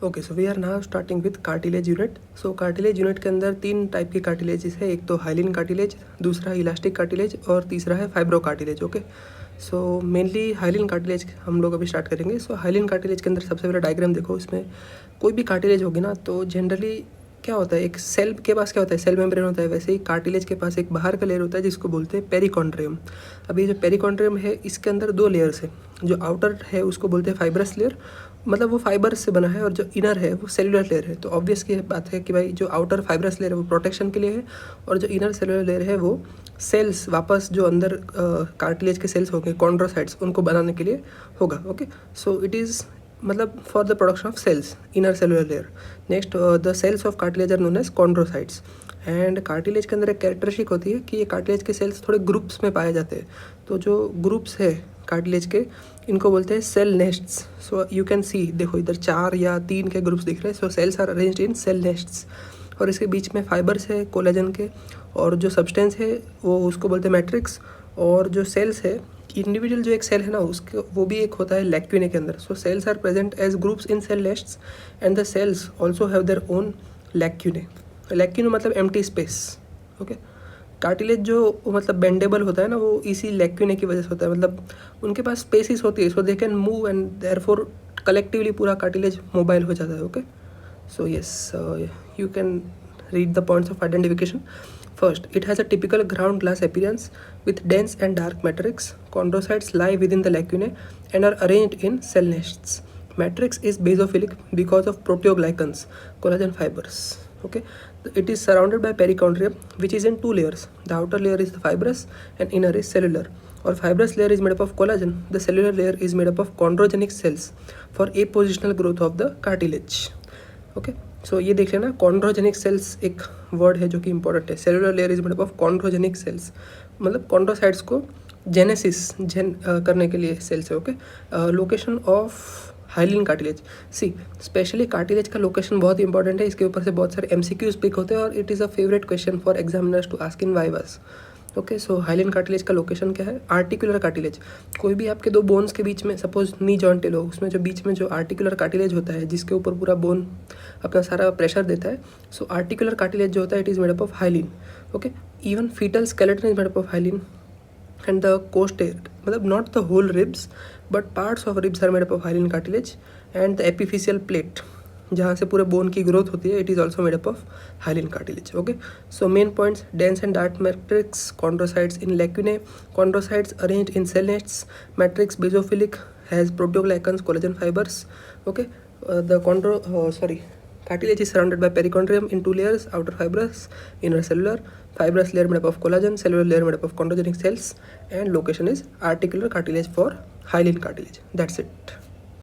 Okay, so we are now starting with cartilage unit. So cartilage unit के अंदर 3 type की cartilages है, एक तो हाइलिन कार्टिलेज, दूसरा इलास्टिक कार्टिलेज और तीसरा है fibro cartilage. Okay, so mainly hyaline cartilage हम लोग अभी स्टार्ट करेंगे। सो हाइलिन कार्टिलेज के अंदर सबसे पहले डायग्राम देखो, इसमें कोई भी कार्टिलेज होगी ना तो जनरली क्या होता है, एक सेल के पास क्या होता है, सेल मेम्ब्रेन होता है, वैसे ही कार्टिलेज के पास एक बाहर का लेयर होता है जिसको बोलते हैं पेरिकॉन्ड्रियम। अब ये जो पेरिकॉन्ड्रियम है इसके अंदर 2 लेयर्स है। जो आउटर है उसको बोलते हैं फाइब्रस लेयर, मतलब वो फाइबर से बना है, और जो इनर है वो सेलुलर लेयर है। तो ऑब्वियस की बात है कि भाई जो आउटर फाइब्रस लेयर है वो प्रोटेक्शन के लिए है, और जो इनर सेलुलर लेयर है वो सेल्स वापस जो अंदर कार्टिलेज के सेल्स होंगे कॉन्ड्रोसाइट्स उनको बनाने के लिए होगा। ओके, सो इट इज़ मतलब for the production of cells, inner cellular layer. Next, the cells of cartilage are known as chondrocytes. And cartilage के अंदर एक कैरेक्टरिस्टिक होती है कि ये कार्टिलेज के सेल्स थोड़े ग्रुप्स में पाए जाते हैं। तो जो ग्रुप्स है कार्टिलेज के, इनको बोलते हैं cell nests. So you can see, देखो इधर 4 या 3 के ग्रुप्स दिख रहे हैं। So cells are arranged in cell nests, और इसके बीच में फाइबर्स है कोलेजन के, और जो सब्सटेंस है वो उसको बोलते हैं मैट्रिक्स। और जो सेल्स है, इंडिविजुअल जो एक सेल है ना उसके, वो भी एक होता है लैक्यूने के अंदर। So cells are present as groups in cell nests and the cells also have their own lacunae. Lacunae मतलब एम्प्टी स्पेस। ओके, कार्टिलेज जो मतलब बेंडेबल होता है ना वो इसी लैक्यूने की वजह से होता है, मतलब उनके पास स्पेसिस होती है, so they can move and therefore collectively पूरा कार्टिलेज मोबाइल हो जाता है। Okay, so yes, you can read the points of identification. First, it has a typical ground glass appearance with dense and dark matrix. Chondrocytes lie within the lacunae and are arranged in cell nests. Matrix is basophilic because of proteoglycans, collagen fibers. Okay, it is surrounded by perichondrium, which is in 2 layers. The outer layer is the fibrous and inner is cellular. Or fibrous layer is made up of collagen. The cellular layer is made up of chondrogenic cells for apositional growth of the cartilage. Okay, so ये देख लेना, कॉन्ड्रोजेनिक sales एक word है जो कि important है। Cellular layer is made up of chondrogenic cells, मतलब chondrocytes को जेनेसिस करने के लिए सेल्स है। Okay, location of hyaline cartilage, especially cartilage का लोकेशन बहुत इंपॉर्टेंट है। इसके ऊपर से बहुत सारे एमसीक्यूज पिक होते हैं और it is a favourite question for examiners to ask in vivas. Okay, so hyaline cartilage का लोकेशन क्या है? आर्टिकुलर कार्टिलेज, कोई भी आपके 2 बोन्स के बीच में, सपोज नी जॉइंट लो, उसमें जो बीच में जो आर्टिकुलर कार्टिलेज होता है जिसके ऊपर पूरा बोन अपना सारा प्रेशर देता है, सो आर्टिकुलर कार्टिलेज जो होता है it is made up of hyaline. Okay, even foetal skeleton is made up of hyaline and the costal, मतलब not the whole ribs but parts of ribs are made up of hyaline cartilage. And the epiphyseal plate जहाँ से पूरे bone की growth होती है, it is also made up of hyaline cartilage. Okay, so main points: dense and dark matrix, chondrocytes in lacunae, chondrocytes arranged in cell nests, matrix basophilic, has proteoglycans, collagen fibres. Okay, the cartilage is surrounded by perichondrium in 2 layers: outer fibrous, inner cellular. Fibrous layer made up of collagen, cellular layer made up of chondrogenic cells, and location is articular cartilage for hyaline cartilage. That's it.